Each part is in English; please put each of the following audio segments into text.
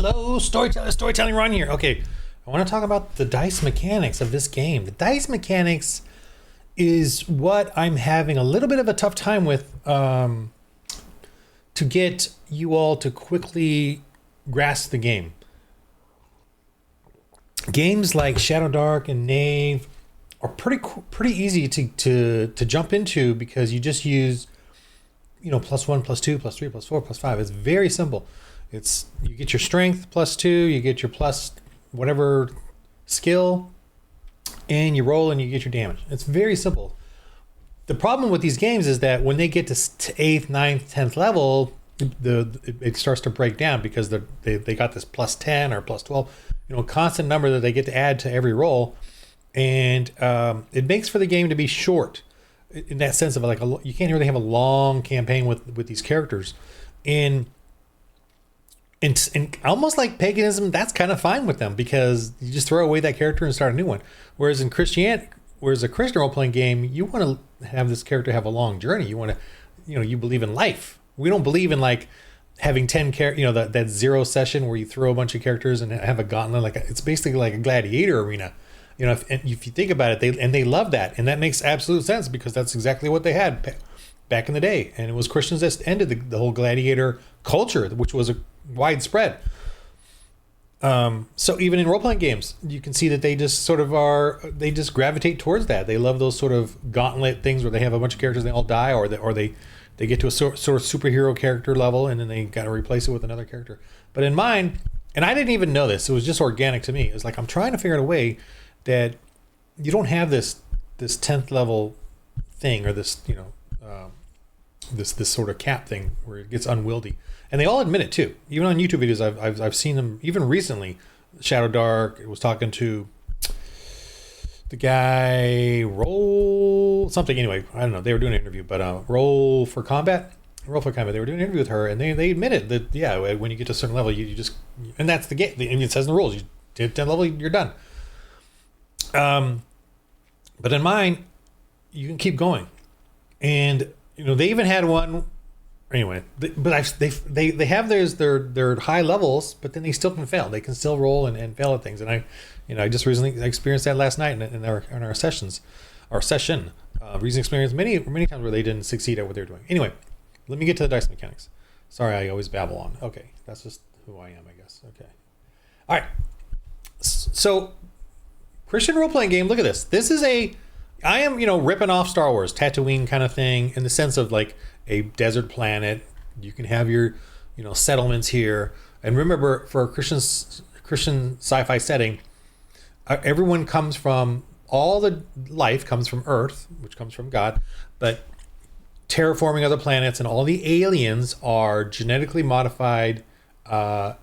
Hello, storytelling Ron here. Okay, I want to talk about the dice mechanics of this game. The dice mechanics is what I'm having a little bit of a tough time with to get you all to quickly grasp the game. Games like Shadow Dark and Knave are pretty easy to jump into because you just use, +1, +2, +3, +4, +5. It's very simple. You get your strength +2, you get your plus whatever skill, and you roll and you get your damage. It's very simple. The problem with these games is that when they get to 8th, 9th, 10th level, it starts to break down because they got this +10 or +12, constant number that they get to add to every roll, and it makes for the game to be short in that sense of you can't really have a long campaign with these characters. And almost like paganism, that's kind of fine with them because you just throw away that character and start a new one. Whereas a Christian role-playing game, you want to have this character have a long journey. You want to, you believe in life. We don't believe in having 10 characters, that zero session where you throw a bunch of characters and have a gauntlet. It's basically like a gladiator arena. If you think about it, they love that, and that makes absolute sense because that's exactly what they had back in the day. And it was Christians that ended the whole gladiator culture, which was widespread. So even in role-playing games, you can see that they just they just gravitate towards that. They love those sort of gauntlet things where they have a bunch of characters and they all die, or they get to a sort of superhero character level and then they got to replace it with another character. But in mine, and I didn't even know this, it was just organic to me. It was like I'm trying to figure out a way that you don't have this 10th level thing or this this sort of cap thing where it gets unwieldy. And they all admit it too. Even on YouTube videos, I've seen them. Even recently, Shadow Dark was talking to the guy Roll something. Anyway, I don't know. They were doing an interview, but Roll for Combat. They were doing an interview with her, and they admitted that when you get to a certain level, you just, and that's the game. It says in the rules, you hit 10 level, you're done. But in mine, you can keep going, and they even had one. Anyway, they have their high levels, but then they still can fail. They can still roll and fail at things. And I just recently experienced that last night in our session. Recent experience many times where they didn't succeed at what they're doing. Anyway, let me get to the dice mechanics. Sorry, I always babble on. Okay, that's just who I am, I guess. Okay, all right. So, Christian role-playing game. Look at this. This is I am, ripping off Star Wars, Tatooine kind of thing, in the sense of like a desert planet. You can have your, settlements here. And remember, for a Christian sci-fi setting, everyone comes from, all the life comes from Earth, which comes from God, but terraforming other planets and all the aliens are genetically modified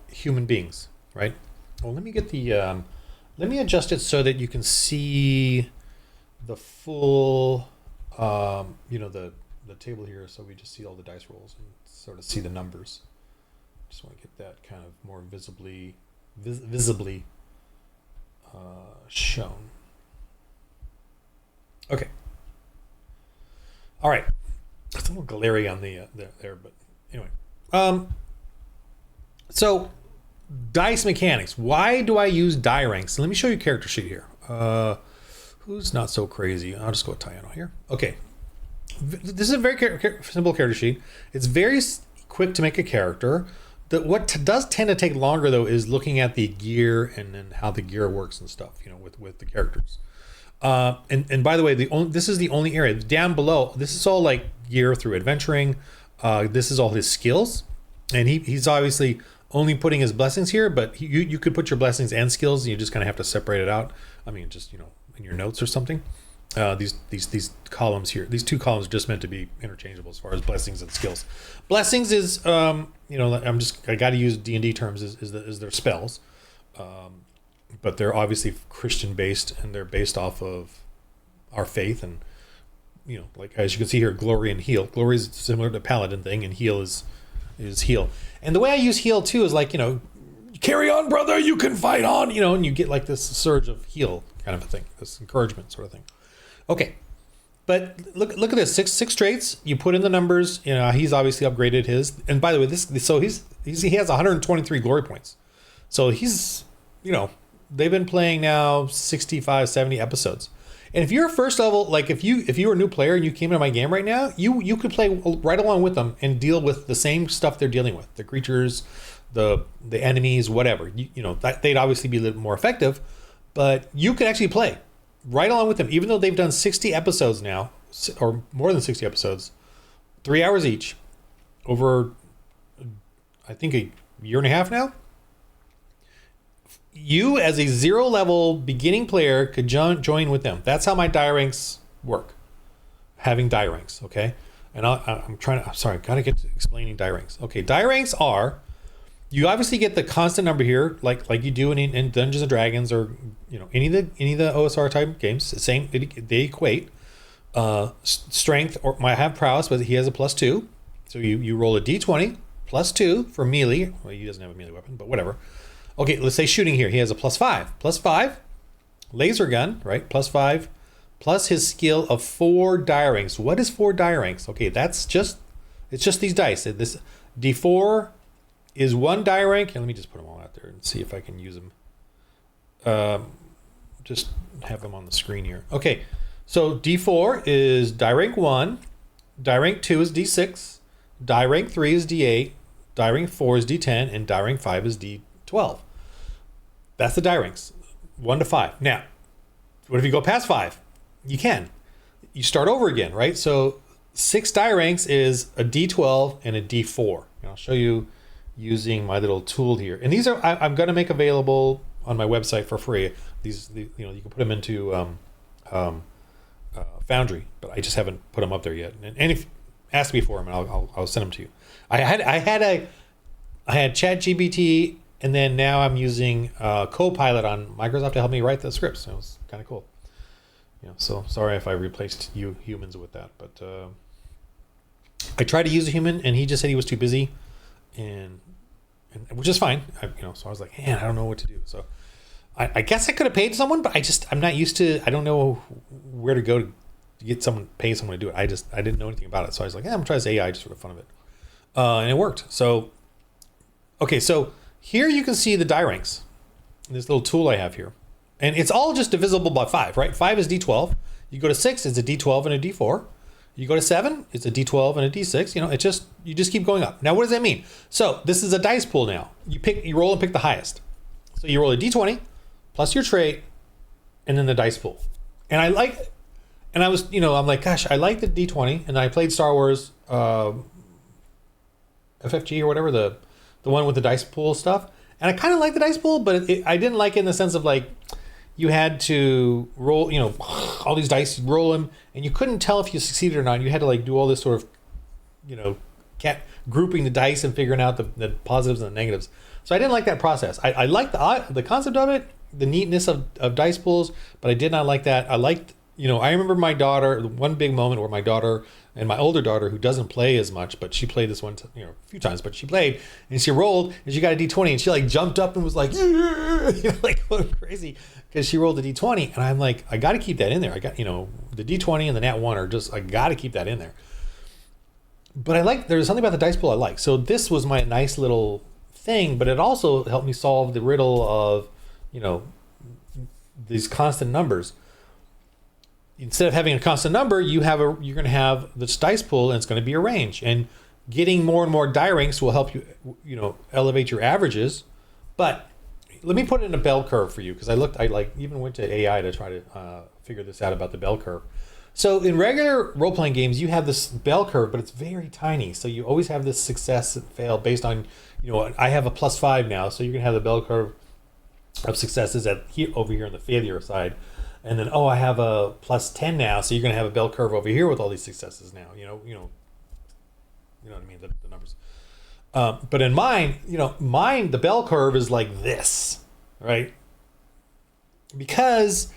human beings, right? Well, let me get let me adjust it so that you can see the full, the table here, so we just see all the dice rolls and sort of see the numbers. Just want to get that kind of more visibly shown. Okay. All right. It's a little glary on the there, but anyway. So dice mechanics. Why do I use die ranks? Let me show you a character sheet here. Who's not so crazy? I'll just go with Tayano here. Okay. This is a very simple character sheet. It's very quick to make a character. What does tend to take longer, though, is looking at the gear and then how the gear works and stuff, with the characters. And by the way, this is the only area. Down below, this is all like gear through adventuring. This is all his skills. And he's obviously only putting his blessings here, but you could put your blessings and skills, and you just kind of have to separate it out. I mean, just, in your notes or something. These columns here, these two columns are just meant to be interchangeable as far as blessings and skills. Blessings is, I got to use D&D terms, is their spells, but they're obviously Christian based, and they're based off of our faith. And like as you can see here, glory and heal. Glory is similar to paladin thing, and heal is heal. And the way I use heal too is like, carry on, brother, you can fight on, and you get like this surge of heal kind of a thing, this encouragement sort of thing. Okay, but look at this, six traits. You put in the numbers. He's obviously upgraded his. And by the way, he has 123 glory points. So he's, they've been playing now 65, 70 episodes. And if you're a first level, like if you were a new player and you came into my game right now, you could play right along with them and deal with the same stuff they're dealing with, the creatures, the enemies, whatever. That they'd obviously be a little more effective, but you could actually play right along with them, even though they've done 60 episodes now, or more than 60 episodes, 3 hours each, over I think a year and a half now. You, as a 0 level beginning player, could join with them. That's how my die ranks work. Having die ranks, okay? And I'm sorry, gotta get to explaining die ranks. Okay, die ranks are, you obviously get the constant number here, like you do in Dungeons and Dragons, or any of the OSR type games. The same, they equate. Strength, or I have prowess, but he has a +2. So you roll a d20 +2 for melee. Well, he doesn't have a melee weapon, but whatever. Okay, let's say shooting here. He has a +5. +5, laser gun, right? +5, plus his skill of 4 die ranks. What is 4 die ranks? Okay, it's just these dice. This D4 is 1 die rank. And let me just put them all out there and see if I can use them. Just have them on the screen here. Okay, so D4 is die rank 1. Die rank 2 is D6. Die rank 3 is D8. Die rank 4 is D10. And die rank 5 is D12. That's the die ranks, 1 to 5. Now, what if you go past 5? You can. You start over again, right? So 6 die ranks is a D12 and a D4. And I'll show you using my little tool here. And these are I'm going to make available on my website for free. These you can put them into Foundry, but I just haven't put them up there yet. And if ask me for them, and I'll send them to you. I had ChatGPT. And then now I'm using Copilot on Microsoft to help me write the scripts. So it was kind of cool. So sorry if I replaced you humans with that, but I tried to use a human, and he just said he was too busy, and which is fine. So I was like, man, I don't know what to do. So I guess I could have paid someone, but I'm not used to. I don't know where to go to get pay someone to do it. I didn't know anything about it, so I was like, I'm gonna try this AI just for the fun of it, and it worked. So okay, so. Here you can see the die ranks, this little tool I have here. And it's all just divisible by 5, right? 5 is D12. You go to 6, it's a D12 and a D4. You go to 7, it's a D12 and a D6. You just keep going up. Now, what does that mean? So this is a dice pool now. You roll and pick the highest. So you roll a D20 plus your trait, and then the dice pool. And I'm like, gosh, I like the D20. And I played Star Wars FFG or whatever, the one with the dice pool stuff. And I kind of like the dice pool, but I didn't like it in the sense of like, you had to roll, all these dice, roll them, and you couldn't tell if you succeeded or not. You had to like do all this sort of, grouping the dice and figuring out the positives and the negatives. So I didn't like that process. I liked the concept of it, the neatness of dice pools, but I did not like that. I liked, I remember my daughter, one big moment where my daughter and my older daughter, who doesn't play as much, but she played this one, a few times, but she played, and she rolled, and she got a D20, and she like jumped up and was like, like going crazy, because she rolled a D20, and I'm like, I got to keep that in there. I got, the D20 and the Nat 1 are just, I got to keep that in there. But there's something about the dice pool I like. So this was my nice little thing, but it also helped me solve the riddle of, these constant numbers. Instead of having a constant number, you're going to have this dice pool, and it's going to be a range. And getting more and more die ranks will help you, elevate your averages. But let me put it in a bell curve for you, because I even went to AI to try to figure this out about the bell curve. So in regular role-playing games, you have this bell curve, but it's very tiny. So you always have this success and fail based on, I have a +5 now, so you're going to have the bell curve of successes over here on the failure side. And then, I have a +10 now, so you're going to have a bell curve over here with all these successes now. You know what I mean, the numbers. But in mine, the bell curve is like this, right? Because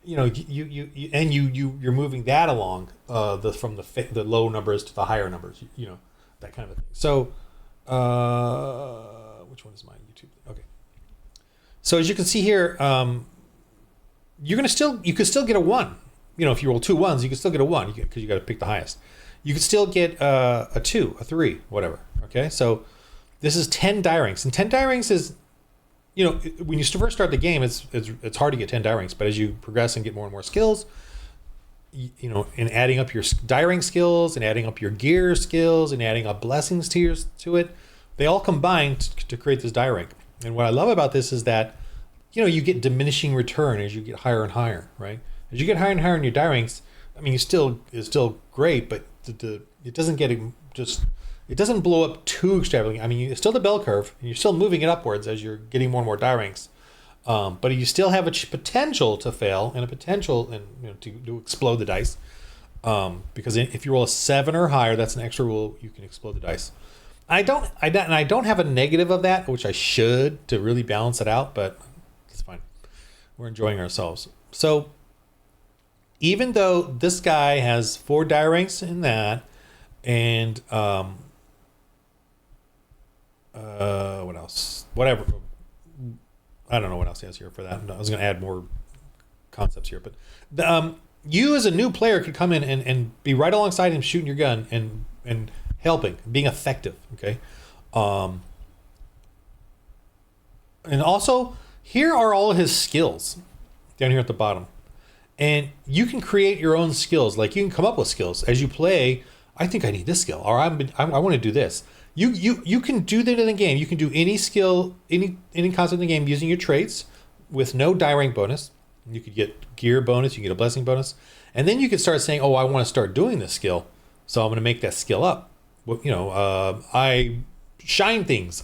you're moving that along from the low numbers to the higher numbers, that kind of a thing. So, which one is my YouTube? Okay. So as you can see here, you could still get a 1. If you roll 2 1s, you can still get a 1 because you got to pick the highest. You could still get a 2, a 3, whatever. Okay, so this is 10 die ranks, and 10 die ranks is you know, when you first start the game, it's hard to get 10 die ranks, but as you progress and get more and more skills, you know, in adding up your die rank skills and adding up your gear skills and adding up blessings to it, they all combine to create this die rank. And what I love about this is that, you know, you get diminishing return as you get higher and higher, right? As you get higher and higher in your die ranks, I mean, it's still great, but it doesn't get it doesn't blow up too extravagantly. I mean, it's still the bell curve, and you're still moving it upwards as you're getting more and more die ranks. But you still have a potential to fail and a potential to explode the dice. Because if you roll a 7 or higher, that's an extra rule. You can explode the dice. I don't have a negative of that, which I should to really balance it out, but it's fine. We're enjoying ourselves. So even though this guy has 4 die ranks in that, and what else? Whatever. I don't know what else he has here for that. I was going to add more concepts here, but you as a new player could come in and be right alongside him shooting your gun and helping, being effective, okay? And also, here are all his skills down here at the bottom. And you can create your own skills. Like, you can come up with skills as you play. I think I need this skill, or I want to do this. You can do that in the game. You can do any skill, any concept in the game using your traits with no die rank bonus. You could get gear bonus, you can get a blessing bonus, and then you could start saying, "Oh, I want to start doing this skill, so I'm going to make that skill up." Well, you know, I shining things,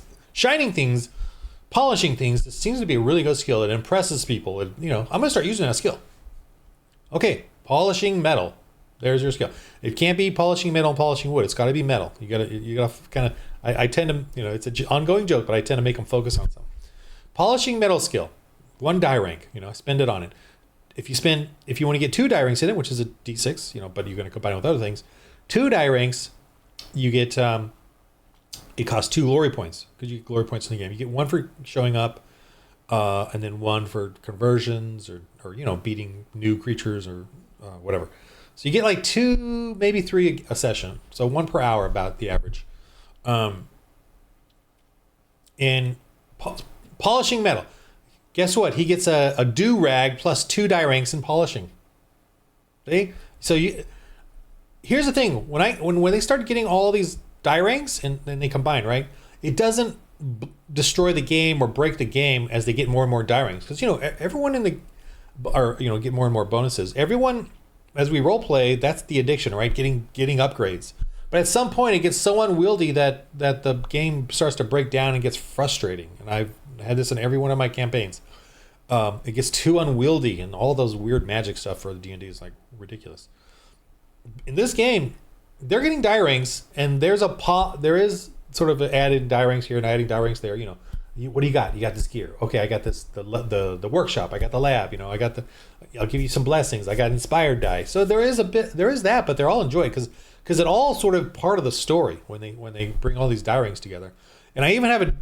polishing things. This seems to be a really good skill. It impresses people. I'm going to start using that skill. Okay, polishing metal. There's your skill. It can't be polishing metal and polishing wood. It's got to be metal. You gotta kind of. I tend to, it's an ongoing joke, but I tend to make them focus on something. Polishing metal skill, 1 die rank. Spend it on it. If you want to get 2 die ranks in it, which is a D6, but you're going to combine it with other things. 2 die ranks, you get. It costs 2 glory points because you get glory points in the game. You get 1 for showing up, and then 1 for conversions or beating new creatures or whatever. So you get like 2, maybe 3 a session. So 1 per hour, about the average. In polishing metal, guess what? He gets a do-rag plus 2 die ranks in polishing. See? So here's the thing. When they start getting all these die ranks and they combine, right? It doesn't destroy the game or break the game as they get more and more die ranks. Because, everyone get more and more bonuses. Everyone... As we role play, that's the addiction, right? Getting upgrades. But at some point, it gets so unwieldy that the game starts to break down and gets frustrating. And I've had this in every one of my campaigns. It gets too unwieldy, and all those weird magic stuff for the D&D is like ridiculous. In this game, they're getting die ranks, and there is sort of added die ranks here and adding die ranks there. What do you got? You got this gear. Okay, I got this the workshop. I got the lab. I'll give you some blessings. I got inspired die. So there is that, but they're all enjoyed because it all sort of part of the story when they bring all these die ranks together. And I even have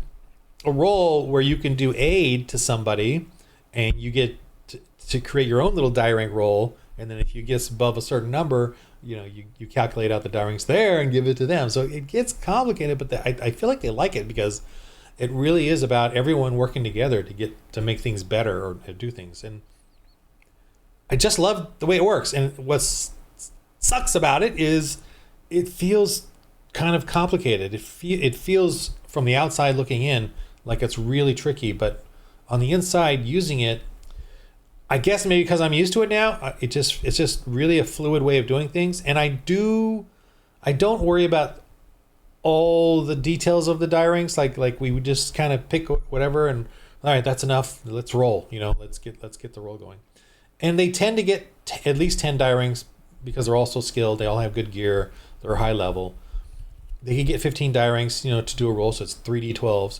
a role where you can do aid to somebody, and you get to create your own little die rank roll. And then if you get above a certain number, you calculate out the die ranks there and give it to them. So it gets complicated, but I feel like they like it because it really is about everyone working together to make things better or to do things. And I just love the way it works. And what sucks about it is it feels kind of complicated. It feels from the outside looking in like it's really tricky, but on the inside using it, I guess maybe because I'm used to it now, it's just really a fluid way of doing things. And I don't worry about all the details of the die ranks. Like we would just kind of pick whatever and all right, that's enough. Let's roll. Let's get the roll going. And they tend to get at least 10 die ranks because they're all so skilled. They all have good gear. They're high level. They can get 15 die ranks, to do a roll. So it's 3d12s.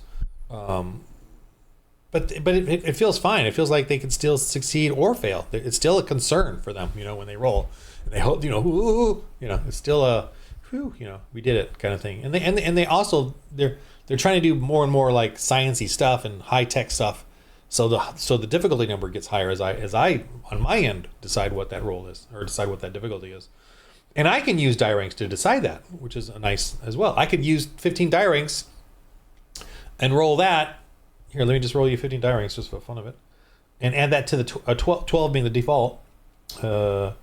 But it feels fine. It feels like they can still succeed or fail. It's still a concern for them, when they roll. And they hope, it's still a, whew, we did it kind of thing. And they also they're trying to do more and more like sciencey stuff and high tech stuff. So the difficulty number gets higher as I on my end decide what that roll is or decide what that difficulty is. And I can use die ranks to decide that, which is nice as well. I could use 15 die ranks and roll that. Here, let me just roll you 15 die ranks just for the fun of it. And add that to the 12 being the default. Let's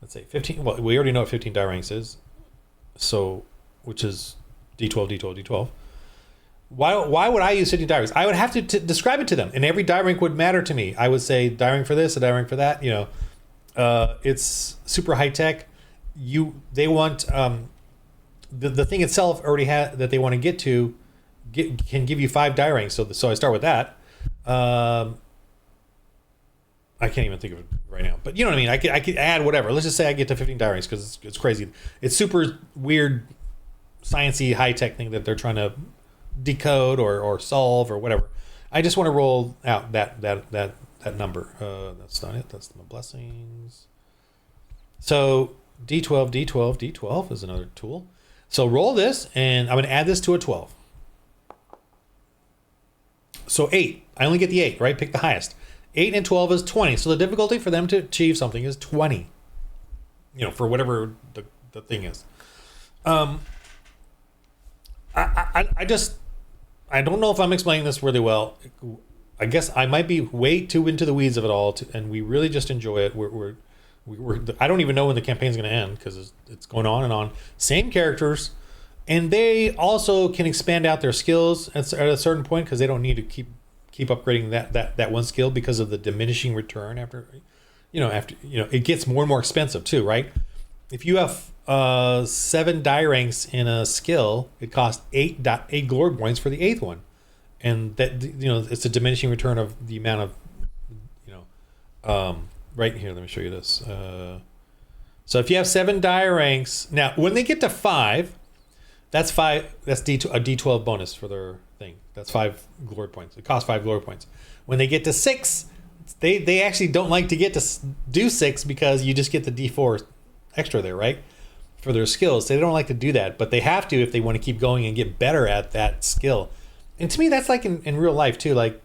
say 15. Well, we already know what 15 die ranks is. So, which is D12, D12, D12. Why would I use 15 die ranks? I would have to describe it to them, and every die rank would matter to me. I would say die rank for this, a die rank for that. It's super high tech. They want the thing itself already had that they want to get to can give you 5 die ranks. So I start with that. I can't even think of it right now, but you know what I mean. I could add whatever. Let's just say I get to 15 die ranks because it's crazy. It's super weird, sciencey, high tech thing that they're trying to decode or solve or whatever. I just want to roll out that number. That's not it. That's my blessings. So D12, D12, D12 is another tool. So roll this, and I'm going to add this to a 12. So 8. I only get the 8, right? Pick the highest. 8 and 12 is 20. So the difficulty for them to achieve something is 20. For whatever the thing is. I don't know if I'm explaining this really well. I guess I might be way too into the weeds of it all, and we really just enjoy it. I don't even know when the campaign's going to end because it's going on and on. Same characters, and they also can expand out their skills at a certain point because they don't need to keep upgrading that one skill because of the diminishing return after it gets more and more expensive too, right? If you have 7 die ranks in a skill, it costs 8 glory points for the 8th one, and that it's a diminishing return of the amount of right here. Let me show you this. So if you have 7 die ranks, now when they get to 5, that's 5. That's a D12 bonus for their thing. That's 5 glory points. It costs 5 glory points. When they get to 6, they actually don't like to get to do 6 because you just get the D4 extra there, right? For their skills. They don't like to do that, but they have to if they want to keep going and get better at that skill. And to me, that's like in real life too. Like,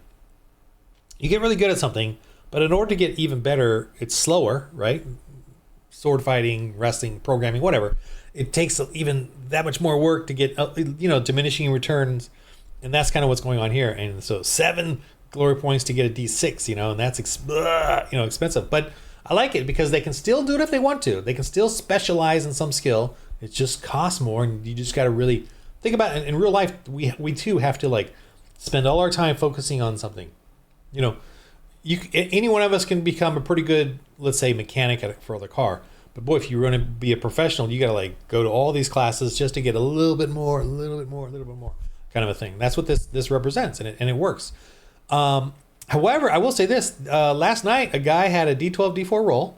you get really good at something, but in order to get even better, it's slower, right? Sword fighting, wrestling, programming, whatever. It takes even that much more work to get, diminishing returns. And that's kind of what's going on here. And so 7 glory points to get a D6, and that's expensive. But I like it because they can still do it if they want to. They can still specialize in some skill. It just costs more, and you just got to really think about it. In real life, we too have to spend all our time focusing on something. Any one of us can become a pretty good, let's say, mechanic for the car. But boy, if you want to be a professional, you got to go to all these classes just to get a little bit more, kind of a thing. That's what this represents, and it works. However, I will say this. Last night, a guy had a D12, D4 roll.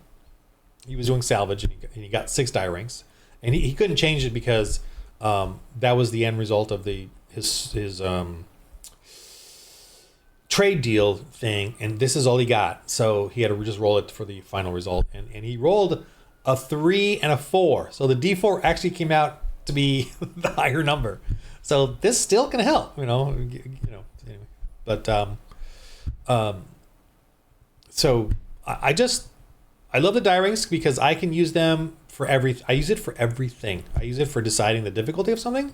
He was doing salvage, and he got 6 die ranks. And he couldn't change it because that was the end result of his trade deal thing. And this is all he got. So he had to just roll it for the final result. And he rolled a 3 and a 4. So the D4 actually came out to be the higher number. So this still can help, Anyway. But so I love the die ranks because I can use them for I use it for everything. I use it for deciding the difficulty of something.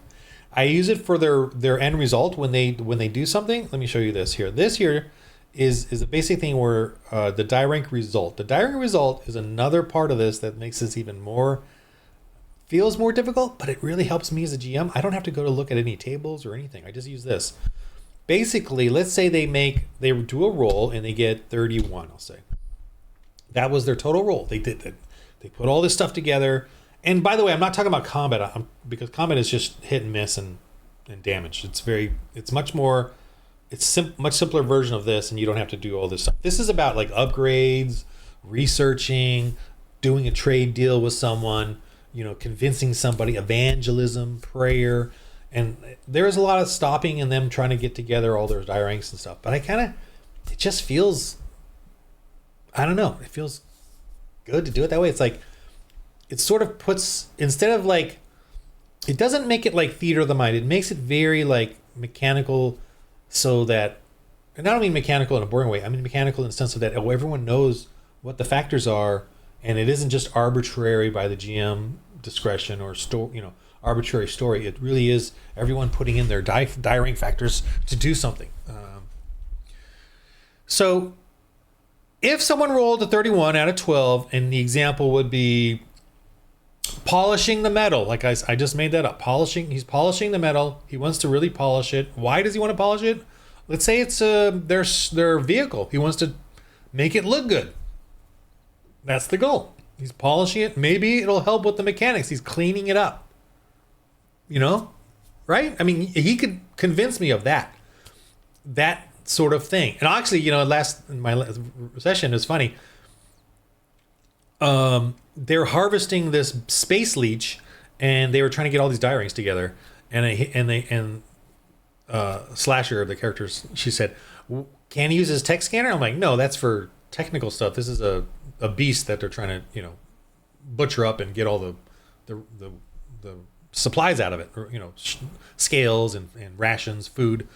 I use it for their end result when they do something. Let me show you this here. This here is a basic thing where the die rank result. The die rank result is another part of this that makes this even more, feels more difficult, but it really helps me as a GM. I don't have to go to look at any tables or anything. I just use this. Basically, let's say they do a roll and they get 31, I'll say. That was their total roll. They did that. They put all this stuff together. And by the way, I'm not talking about combat because combat is just hit and miss and damage. It's much more, much simpler version of this, and you don't have to do all this stuff. This is about upgrades, researching, doing a trade deal with someone, convincing somebody, evangelism, prayer. And there's a lot of stopping in them trying to get together all their die ranks and stuff. But it just feels, I don't know, it feels good to do it that way. It's it sort of puts, instead of it doesn't make it like theater of the mind. It makes it very mechanical so that, and I don't mean mechanical in a boring way. I mean mechanical in the sense of that, everyone knows what the factors are, and it isn't just arbitrary by the GM discretion or arbitrary story. It really is everyone putting in their die rank factors to do something. So if someone rolled a 31 out of 12, and the example would be polishing the metal, like I just made that up. He's polishing the metal. He wants to really polish it. Why does he want to polish it? Let's say it's their vehicle. He wants to make it look good. That's the goal. He's polishing it. Maybe it'll help with the mechanics. He's cleaning it up. Right? I mean, he could convince me of that sort of thing. And actually, in my last session, it's funny. They're harvesting this space leech, and they were trying to get all these die rings together. And Slasher, the characters, she said, "Can he use his tech scanner?" I'm like, "No, that's for technical stuff. This is a beast that they're trying to butcher up and get all the supplies out of it, or scales and rations, food."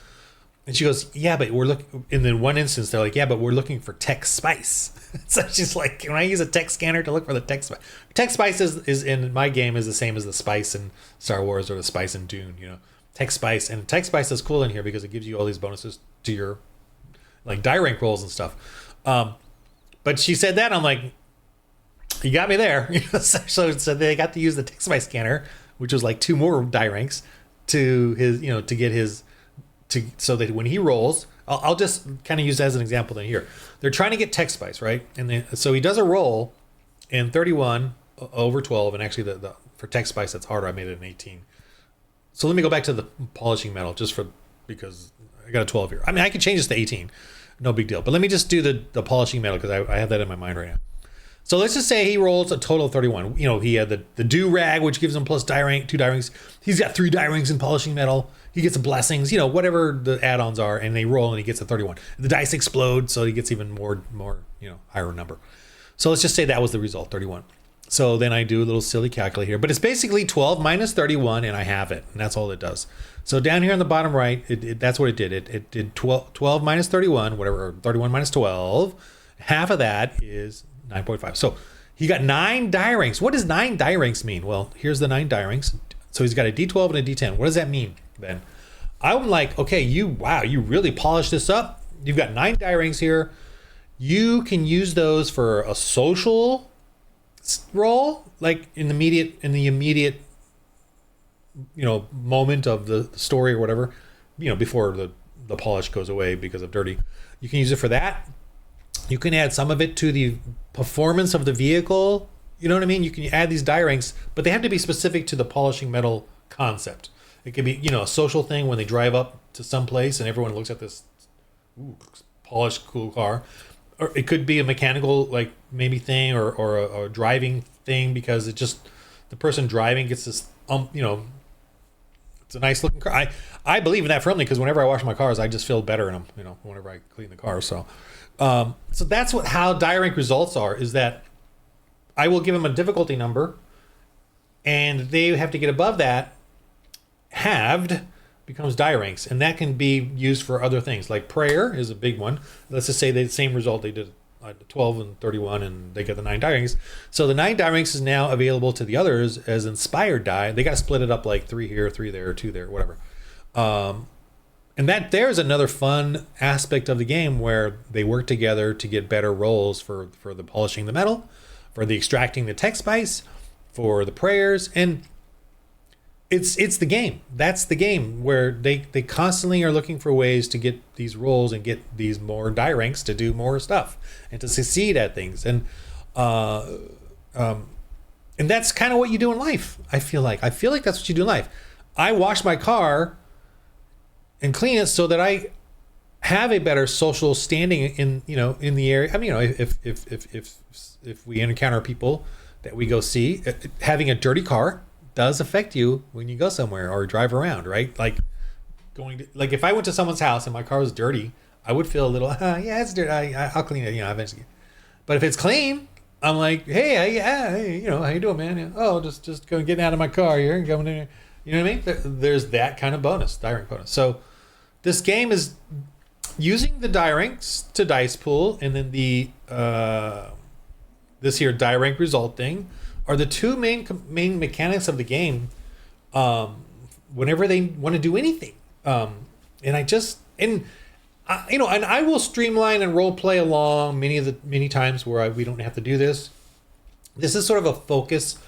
And she goes, "Yeah, but we're looking." And then one instance, they're like, "Yeah, but we're looking for tech spice." So she's like, "Can I use a tech scanner to look for the tech spice?" Tech spice is in my game is the same as the spice in Star Wars or the spice in Dune. Tech spice, and tech spice is cool in here because it gives you all these bonuses to your like die rank rolls and stuff. But she said that, I'm like, you got me there. So they got to use the tech spice scanner, which was like 2 more die ranks to his, to get his, so that when he rolls, I'll just kind of use that as an example then here. They're trying to get tech spice, right? And so he does a roll in 31 over 12, and actually the for tech spice that's harder. I made it an 18. So let me go back to the polishing metal because I got a 12 here. I mean, I could change this to 18, no big deal. But let me just do the polishing metal because I have that in my mind right now. So let's just say he rolls a total of 31. He had the do-rag, which gives him plus die rank, 2 die ranks. He's got 3 die ranks in polishing metal. He gets the blessings, whatever the add-ons are, and they roll and he gets a 31. The dice explode, so he gets even more, higher number. So let's just say that was the result, 31. So then I do a little silly calculator here, but it's basically 12 minus 31, and I have it, and that's all it does. So down here on the bottom right, that's what it did. It did 12 minus 31, whatever, or 31 minus 12. Half of that is 9.5. So he got 9 die ranks. What does 9 die ranks mean? Well, here's the 9 die ranks. So he's got a D12 and a D10. What does that mean then? I'm like, okay, you really polished this up. You've got 9 die ranks here. You can use those for a social roll, like in the immediate moment of the story or whatever, before the polish goes away because of dirty. You can use it for that. You can add some of it to the performance of the vehicle. You know what I mean? You can add these die ranks, but they have to be specific to the polishing metal concept. It could be, a social thing when they drive up to some place and everyone looks at this polished, cool car. Or it could be a mechanical, like maybe thing, or a driving thing because it just the person driving gets this, it's a nice looking car. I believe in that firmly because whenever I wash my cars, I just feel better in them. Whenever I clean the car. So that's how die rank results are. Is that I will give them a difficulty number, and they have to get above that. Halved becomes die ranks, and that can be used for other things, like prayer is a big one. Let's just say the same result, they did 12 and 31 and they get the 9 die ranks. So the 9 die ranks is now available to the others as inspired die. They got to split it up like 3 here, 3 there, 2 there, whatever. And that there's another fun aspect of the game where they work together to get better rolls for the polishing the metal, for the extracting the tech spice, for the prayers, and it's the game. That's the game where they constantly are looking for ways to get these rolls and get these more die ranks to do more stuff and to succeed at things. And that's kind of what you do in life. I feel like that's what you do in life. I wash my car and clean it so that I have a better social standing in the area. I mean, if we encounter people that we go see, having a dirty car does affect you when you go somewhere or drive around, right? Like if I went to someone's house and my car was dirty, I would feel a little, yeah, it's dirty. I'll clean it, eventually. But if it's clean, I'm like, hey, how you doing, man? Oh, just going getting out of my car here and going in here. You know what I mean? There's that kind of bonus, die rank bonus. So this game is using the die ranks to dice pool, and then the this here die rank result thing are the two main mechanics of the game. Whenever they want to do anything, and And I will streamline and role play along many times where we don't have to do this. This is sort of a focus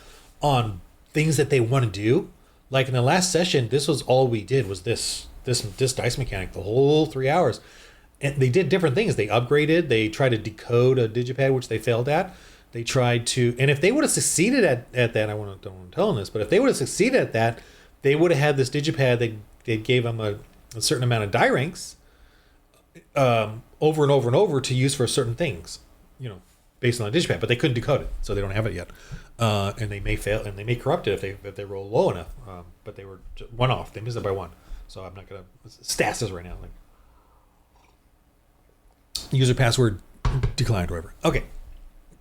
on things that they want to do. Like in the last session, this was all we did was this dice mechanic the whole 3 hours. And they did different things. They upgraded. They tried to decode a digipad, which they failed at. They tried to, and if they would have succeeded at that, don't want to tell them this, but if they would have succeeded at that, they would have had this digipad. They gave them a certain amount of die ranks over and over and over to use for certain things, based on the digipad. But they couldn't decode it, so they don't have it yet. And they may fail, and they may corrupt it if they roll low enough. But they were one off. They missed it by one. So I'm not gonna status right now. Like user password declined, whatever. Okay.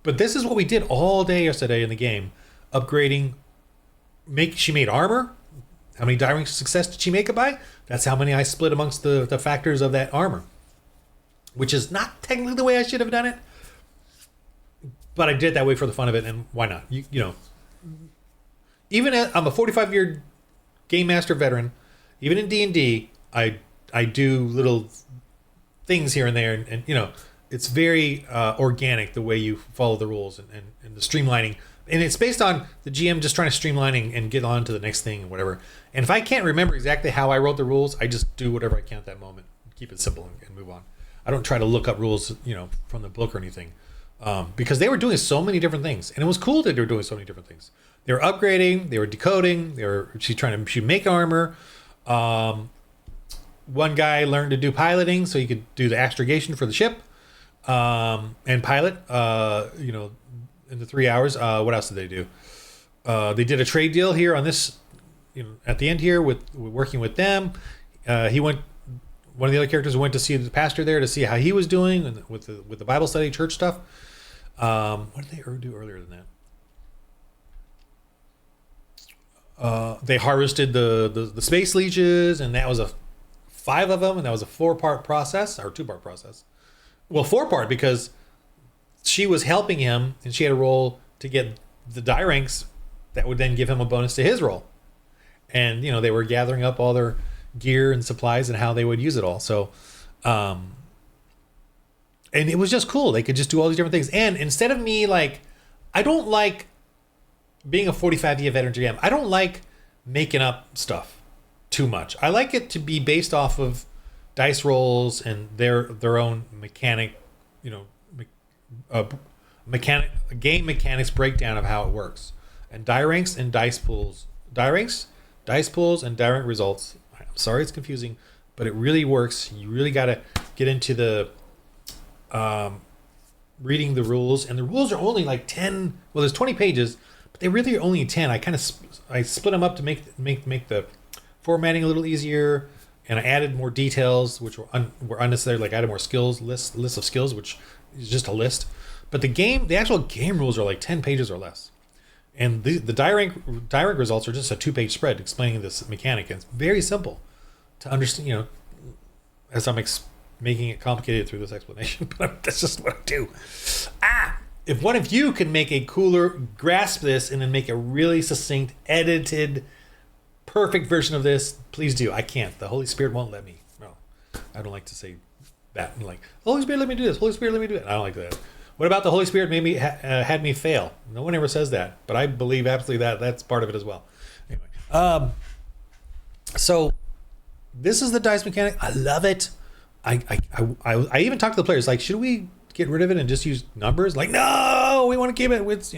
But this is what we did all day yesterday in the game. Upgrading. She made armor. How many die ranks of success did she make it by? That's how many I split amongst the factors of that armor. Which is not technically the way I should have done it. But I did it that way for the fun of it, and why not? Even I'm a 45-year game master veteran. Even in D&D, I do little things here and there, and it's very organic the way you follow the rules and the streamlining. And it's based on the GM just trying to streamline and get on to the next thing and whatever. And if I can't remember exactly how I wrote the rules, I just do whatever I can at that moment. Keep it simple and move on. I don't try to look up rules, from the book or anything. Because they were doing so many different things. And it was cool that they were doing so many different things. They were upgrading, they were decoding, she'd make armor. One guy learned to do piloting so he could do the astrogation for the ship. And pilot, in the 3 hours. What else did they do? They did a trade deal here on this, at the end here with working with them. One of the other characters went to see the pastor there to see how he was doing and with the Bible study, church stuff. What did they do earlier than that? They harvested the space leeches, and that was 5 of them, and that was a 4-part process or 2-part process. Well, 4-part because she was helping him, and she had a role to get the die ranks that would then give him a bonus to his role. And they were gathering up all their gear and supplies and how they would use it all. So, and it was just cool. They could just do all these different things. And instead of me, I don't like being a 45-year veteran GM. I don't like making up stuff too much. I like it to be based off of dice rolls and their own mechanic, game mechanics breakdown of how it works. And die ranks and dice pools. Die ranks, dice pools, and die rank results. I'm sorry it's confusing, but it really works. You really got to get into the reading the rules. And the rules are only 10. Well, there's 20 pages, but they really are only 10. I split them up to make the formatting a little easier. And I added more details, which were unnecessary. I added more skills, list of skills, which is just a list. But the actual game rules are 10 pages or less. And the die rank results are just a 2-page spread explaining this mechanic. And it's very simple to understand, as I'm making it complicated through this explanation. But that's just what I do. If one of you can make a cooler, grasp this, and then make a really succinct, edited, perfect version of this, please do. I can't. The Holy Spirit won't let me. No, I don't like to say that. The Holy Spirit let me do this. Holy Spirit let me do it. I don't like that. What about the Holy Spirit made me had me fail? No one ever says that, but I believe absolutely that's part of it as well. Anyway, so this is the dice mechanic. I love it. I even talked to the players should we get rid of it and just use numbers? No, we want to keep it with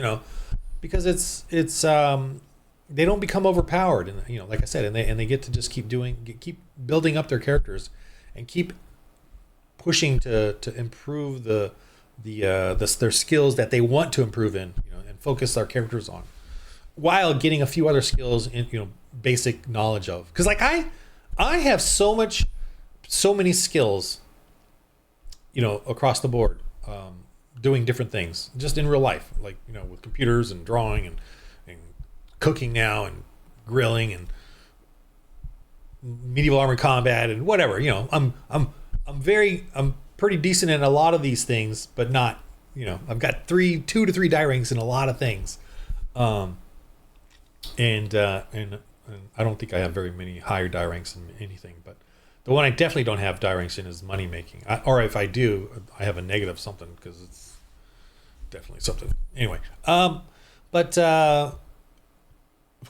because it's they don't become overpowered, and like I said, and they get to just keep building up their characters and keep pushing to improve their skills that they want to improve in, and focus our characters on, while getting a few other skills in basic knowledge of. Because I have so many skills, across the board, doing different things just in real life, with computers and drawing and cooking now and grilling and medieval armored combat and whatever. I'm pretty decent in a lot of these things, but not, I've got 2 to 3 die ranks in a lot of things. And I don't think I have very many higher die ranks in anything, but The one I definitely don't have die ranks in is money making. Or if I do, I have a negative something because it's definitely something. Anyway, but of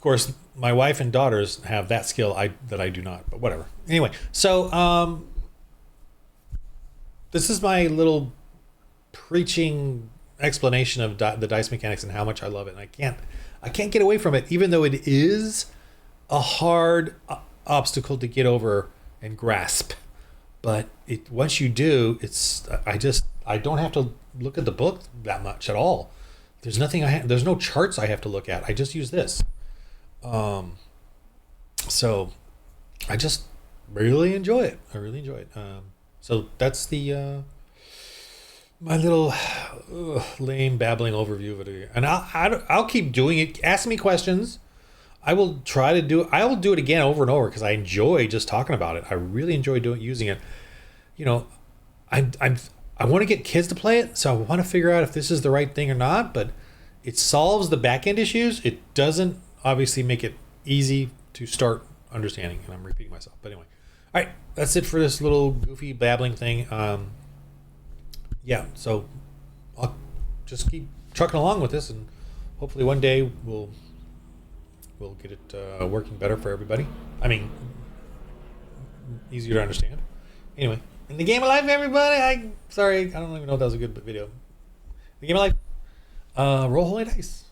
course, my wife and daughters have that skill that I do not. But whatever. Anyway, so this is my little preaching explanation of the dice mechanics and how much I love it, and I can't get away from it, even though it is a hard obstacle to get over and grasp. But once you do, I don't have to look at the book that much at all. There's nothing there's no charts I have to look at. I just use this. So I just really enjoy it. I really enjoy it. So that's the my little lame babbling overview of it. And I'll keep doing it. Ask me questions. I will try to do it. I will do it again over and over because I enjoy just talking about it. I really enjoy using it. You know, I want to get kids to play it, so I want to figure out if this is the right thing or not. But it solves the back end issues. It doesn't obviously make it easy to start understanding. And I'm repeating myself, but anyway. All right, that's it for this little goofy babbling thing. Yeah, so I'll just keep trucking along with this, and hopefully one day we'll get it working better for everybody. I mean, easier to understand. Anyway, in the game of life, everybody. Sorry, I don't even know if that was a good video. The game of life. Roll holy dice.